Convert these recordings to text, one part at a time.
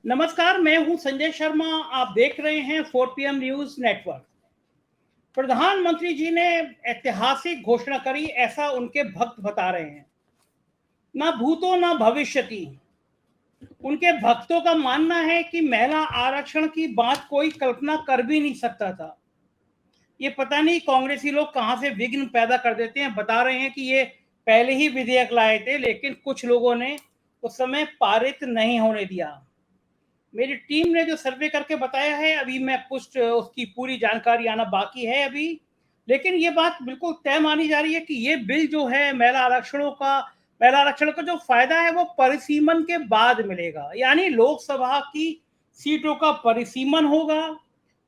नमस्कार, मैं हूं संजय शर्मा। आप देख रहे हैं 4 PM न्यूज नेटवर्क। प्रधानमंत्री जी ने ऐतिहासिक घोषणा करी, ऐसा उनके भक्त बता रहे हैं। ना भूतो ना भविष्यति। उनके भक्तों का मानना है कि महिला आरक्षण की बात कोई कल्पना कर भी नहीं सकता था। ये पता नहीं कांग्रेसी लोग कहां से विघ्न पैदा कर देते हैं। बता रहे हैं कि ये पहले ही विधेयक लाए थे, लेकिन कुछ लोगों ने उस समय पारित नहीं होने दिया। मेरी टीम ने जो सर्वे करके बताया है, अभी मैं पुष्ट उसकी पूरी जानकारी आना बाकी है अभी, लेकिन ये बात बिल्कुल तय मानी जा रही है कि ये बिल जो है महिला आरक्षण का जो फायदा है वो परिसीमन के बाद मिलेगा। यानी लोकसभा की सीटों का परिसीमन होगा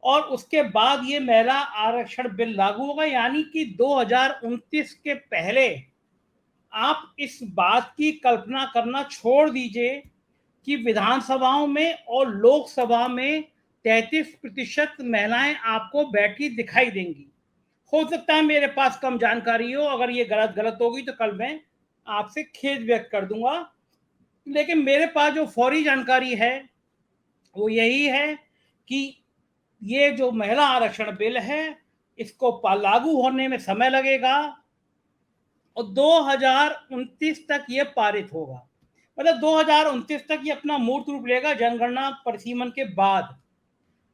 और उसके बाद ये महिला आरक्षण बिल लागू होगा। यानी कि 2029 के पहले आप इस बात की कल्पना करना छोड़ दीजिए कि विधानसभाओं में और लोकसभा में 33% महिलाएं आपको बैठी दिखाई देंगी। हो सकता है मेरे पास कम जानकारी हो, अगर ये गलत होगी तो कल मैं आपसे खेद व्यक्त कर दूंगा, लेकिन मेरे पास जो फौरी जानकारी है वो यही है कि ये जो महिला आरक्षण बिल है इसको लागू होने में समय लगेगा और 2029 तक ये पारित होगा। मतलब 2029 तक ये अपना मूर्त रूप लेगा जनगणना परिसीमन के बाद।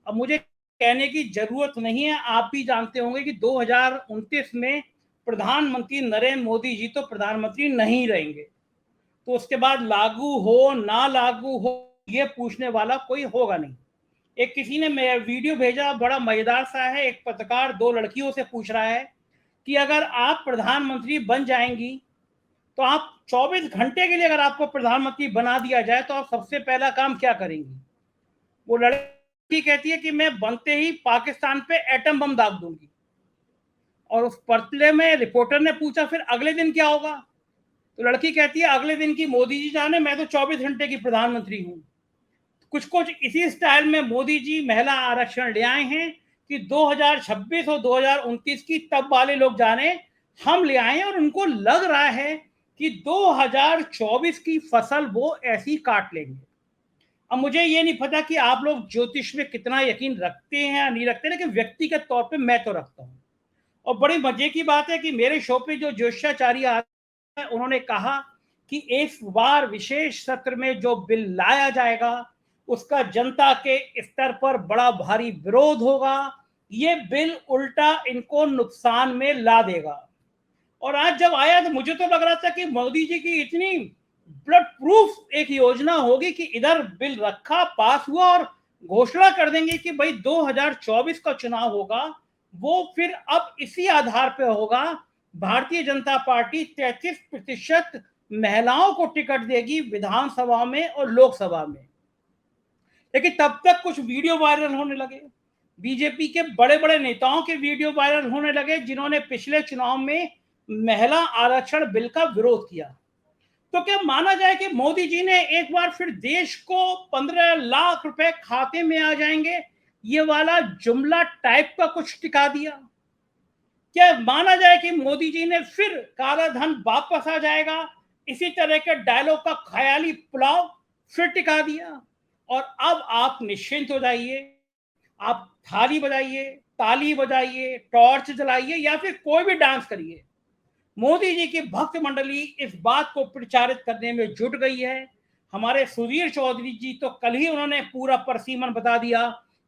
अब मुझे कहने की जरूरत नहीं है, आप भी जानते होंगे कि 2029 में प्रधानमंत्री नरेंद्र मोदी जी तो प्रधानमंत्री नहीं रहेंगे, तो उसके बाद लागू हो ना लागू हो ये पूछने वाला कोई होगा नहीं। एक किसी ने वीडियो भेजा, बड़ा मजेदार सा है। एक पत्रकार दो लड़कियों से पूछ रहा है कि अगर आप प्रधानमंत्री बन जाएंगी तो आप 24 घंटे के लिए अगर आपको प्रधानमंत्री बना दिया जाए तो आप सबसे पहला काम क्या करेंगी? वो लड़की कहती है कि मैं बनते ही पाकिस्तान पे एटम बम दाग दूंगी। और उस पतले में रिपोर्टर ने पूछा फिर अगले दिन क्या होगा? तो लड़की कहती है अगले दिन की मोदी जी जाने, मैं तो 24 घंटे की प्रधानमंत्री हूं। कुछ कुछ इसी स्टाइल में मोदी जी महिला आरक्षण ले आए हैं कि 2026 और 2029 की तब वाले लोग जाने, हम ले आए हैं। और उनको लग रहा है कि 2024 की फसल वो ऐसी काट लेंगे। अब मुझे ये नहीं पता कि आप लोग ज्योतिष में कितना यकीन रखते हैं या नहीं रखते, लेकिन व्यक्तिगत तौर पे मैं तो रखता हूँ। और बड़ी मजे की बात है कि मेरे शो पे जो ज्योतिषाचार्य आते हैं उन्होंने कहा कि इस बार विशेष सत्र में जो बिल लाया जाएगा उसका जनता के स्तर पर बड़ा भारी विरोध होगा। ये बिल उल्टा इनको नुकसान में ला देगा। और आज जब आया तो मुझे तो लग रहा था कि मोदी जी की इतनी ब्लड प्रूफ एक योजना होगी कि इधर बिल रखा, पास हुआ और घोषणा कर देंगे कि भाई 2024 का चुनाव होगा, वो फिर अब इसी आधार पे होगा। भारतीय जनता पार्टी 33% महिलाओं को टिकट देगी विधानसभा में और लोकसभा में। लेकिन तब तक कुछ वीडियो वायरल होने लगे, बीजेपी के बड़े बड़े नेताओं के वीडियो वायरल होने लगे जिन्होंने पिछले चुनाव में महिला आरक्षण बिल का विरोध किया। तो क्या माना जाए कि मोदी जी ने एक बार फिर देश को 15 लाख रुपए खाते में आ जाएंगे ये वाला जुमला टाइप का कुछ टिका दिया? क्या माना जाए कि मोदी जी ने फिर काला धन वापस आ जाएगा, इसी तरह के डायलॉग का ख्याली पुलाव फिर टिका दिया? और अब आप निश्चिंत हो जाइए, आप थाली बजाइए, ताली बजाइए, टॉर्च जलाइए या फिर कोई भी डांस करिए, मोदी जी की भक्त मंडली इस बात को प्रचारित करने में जुट गई है। हमारे सुधीर चौधरी जी तो कल ही उन्होंने पूरा परसीमन बता दिया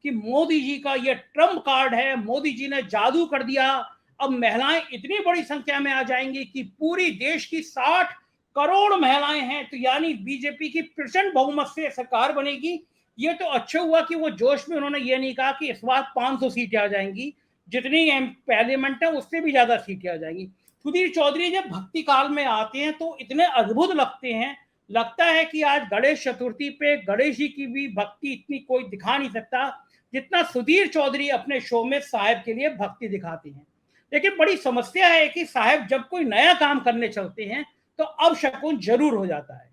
कि मोदी जी का ये ट्रम्प कार्ड है, मोदी जी ने जादू कर दिया। अब महिलाएं इतनी बड़ी संख्या में आ जाएंगी कि पूरी देश की 60 करोड़ महिलाएं हैं, तो यानी बीजेपी की प्रचंड बहुमत से सरकार बनेगी। ये तो अच्छा हुआ कि वो जोश में उन्होंने ये नहीं कहा कि इस बार 500 सीटें आ जाएंगी, जितनी पार्लियामेंट है उससे भी ज्यादा सीटें आ जाएंगी। सुधीर चौधरी जब भक्ति काल में आते हैं तो इतने अद्भुत लगते हैं, लगता है कि आज गणेश चतुर्थी पे गणेश जी की भी भक्ति इतनी कोई दिखा नहीं सकता जितना सुधीर चौधरी अपने शो में साहब के लिए भक्ति दिखाते हैं। लेकिन बड़ी समस्या है कि साहब जब कोई नया काम करने चलते हैं तो अब शकुन जरूर हो जाता है।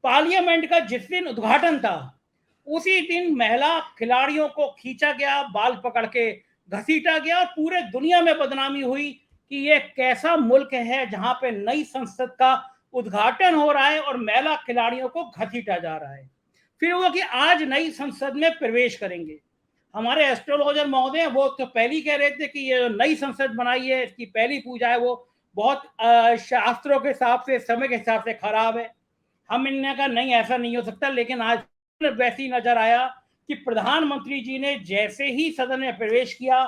पार्लियामेंट का जिस दिन उद्घाटन था उसी दिन महिला खिलाड़ियों को खींचा गया, बाल पकड़ के घसीटा गया और पूरे दुनिया में बदनामी हुई कि ये कैसा मुल्क है जहां पे नई संसद का उद्घाटन हो रहा है और महिला खिलाड़ियों को घसीटा जा रहा है। फिर वो कि आज नई संसद में प्रवेश करेंगे। हमारे एस्ट्रोलॉजर महोदय वो तो पहले ही कह रहे थे कि ये नई संसद बनाई है, इसकी पहली पूजा है, वो बहुत शास्त्रों के हिसाब से, समय के हिसाब से खराब है। हम इनने कहा नहीं, ऐसा नहीं हो सकता। लेकिन आज वैसे ही नजर आया कि प्रधानमंत्री जी ने जैसे ही सदन में प्रवेश किया,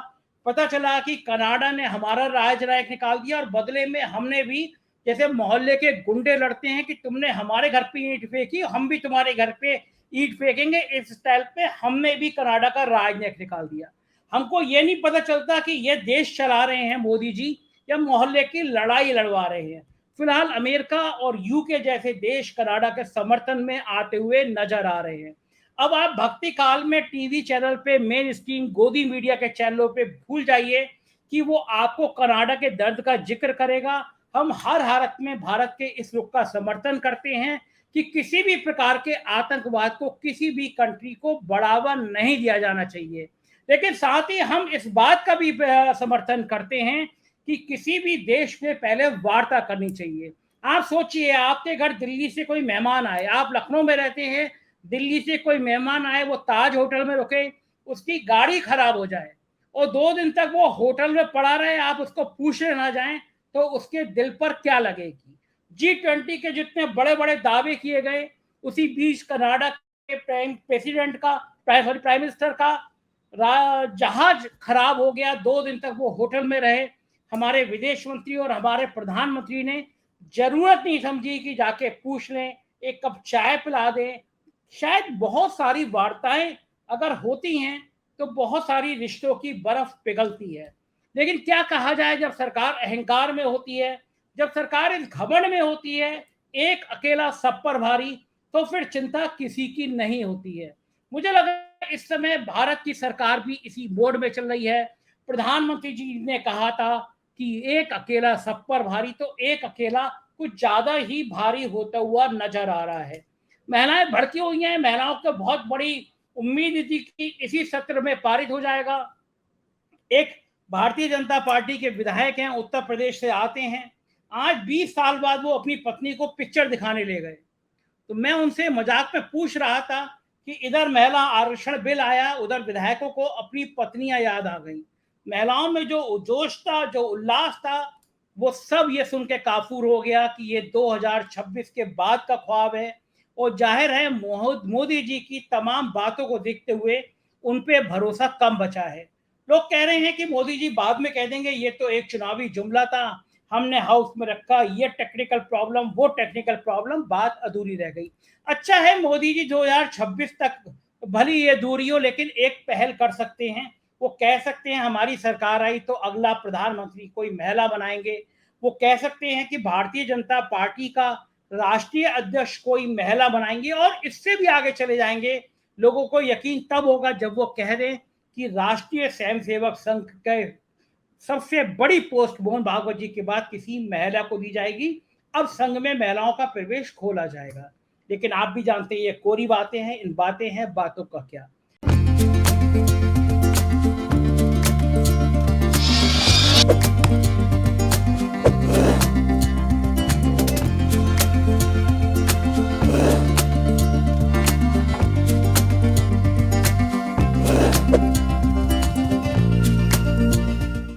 पता चला कि कनाडा ने हमारा राजनायक निकाल दिया और बदले में हमने भी, जैसे मोहल्ले के गुंडे लड़ते हैं कि तुमने हमारे घर पे ईंट फेंकी, हम भी तुम्हारे घर पे ईंट फेंकेंगे, इस स्टाइल पे हमने भी कनाडा का राजनायक निकाल दिया। हमको ये नहीं पता चलता कि ये देश चला रहे हैं मोदी जी या मोहल्ले की लड़ाई लड़वा रहे हैं। फिलहाल अमेरिका और यूके जैसे देश कनाडा के समर्थन में आते हुए नजर आ रहे हैं। अब आप भक्ति काल में टीवी चैनल पे, मेन स्ट्रीम गोदी मीडिया के चैनलों पे भूल जाइए कि वो आपको कनाडा के दर्द का जिक्र करेगा। हम हर हालत में भारत के इस रुख का समर्थन करते हैं कि किसी भी प्रकार के आतंकवाद को, किसी भी कंट्री को बढ़ावा नहीं दिया जाना चाहिए। लेकिन साथ ही हम इस बात का भी समर्थन करते हैं कि किसी भी देश में पहले वार्ता करनी चाहिए। आप सोचिए, आपके घर दिल्ली से कोई मेहमान आए, आप लखनऊ में रहते हैं, दिल्ली से कोई मेहमान आए, वो ताज होटल में रुके, उसकी गाड़ी खराब हो जाए और 2 दिन तक वो होटल में पड़ा रहे, आप उसको पूछने ना जाएं, तो उसके दिल पर क्या लगेगी। G20 के जितने बड़े बड़े दावे किए गए, उसी बीच कनाडा के प्रेसिडेंट का, प्राइम मिनिस्टर का जहाज खराब हो गया, 2 दिन तक वो होटल में रहे। हमारे विदेश मंत्री और हमारे प्रधानमंत्री ने जरूरत नहीं समझी कि जाके पूछ लें, एक कप चाय पिला दें। शायद बहुत सारी वार्ताएं अगर होती हैं तो बहुत सारी रिश्तों की बर्फ पिघलती है। लेकिन क्या कहा जाए, जब सरकार अहंकार में होती है, जब सरकार इस घमंड में होती है, एक अकेला सब पर भारी, तो फिर चिंता किसी की नहीं होती है। मुझे लगा इस समय भारत की सरकार भी इसी मोड में चल रही है। प्रधानमंत्री जी ने कहा था कि एक अकेला सब पर भारी, तो एक अकेला कुछ ज्यादा ही भारी होता हुआ नजर आ रहा है। महिलाएं भड़की हुई हैं, महिलाओं को बहुत बड़ी उम्मीद थी कि इसी सत्र में पारित हो जाएगा। एक भारतीय जनता पार्टी के विधायक हैं, उत्तर प्रदेश से आते हैं, आज 20 साल बाद वो अपनी पत्नी को पिक्चर दिखाने ले गए। तो मैं उनसे मजाक में पूछ रहा था कि इधर महिला आरक्षण बिल आया, उधर विधायकों को अपनी पत्नियां याद आ गई। महिलाओं में जो जोश था, जो उल्लास था, वो सब ये सुन के काफूर हो गया कि ये 2026 के बाद का ख्वाब है। और जाहिर है मोदी जी की तमाम बातों को देखते हुए उन पे भरोसा कम बचा है। लोग कह रहे हैं कि मोदी जी बाद में कह देंगे ये तो एक चुनावी जुमला था, हमने हाउस में रखा, ये टेक्निकल प्रॉब्लम, वो टेक्निकल प्रॉब्लम, बात अधूरी रह गई। अच्छा है मोदी जी 2026 तक भली ये दूरी हो, लेकिन एक पहल कर सकते हैं। वो कह सकते हैं हमारी सरकार आई तो अगला प्रधानमंत्री कोई महिला बनाएंगे। वो कह सकते हैं कि भारतीय जनता पार्टी का राष्ट्रीय अध्यक्ष कोई महिला बनाएंगे, और इससे भी आगे चले जाएंगे। लोगों को यकीन तब होगा जब वो कह दें कि राष्ट्रीय स्वयंसेवक संघ के सबसे बड़ी पोस्ट मोहन भागवत जी के बाद किसी महिला को दी जाएगी। अब संघ में महिलाओं का प्रवेश खोला जाएगा। लेकिन आप भी जानते हैं ये कोरी बातें हैं, इन बातें हैं, बातों का क्या।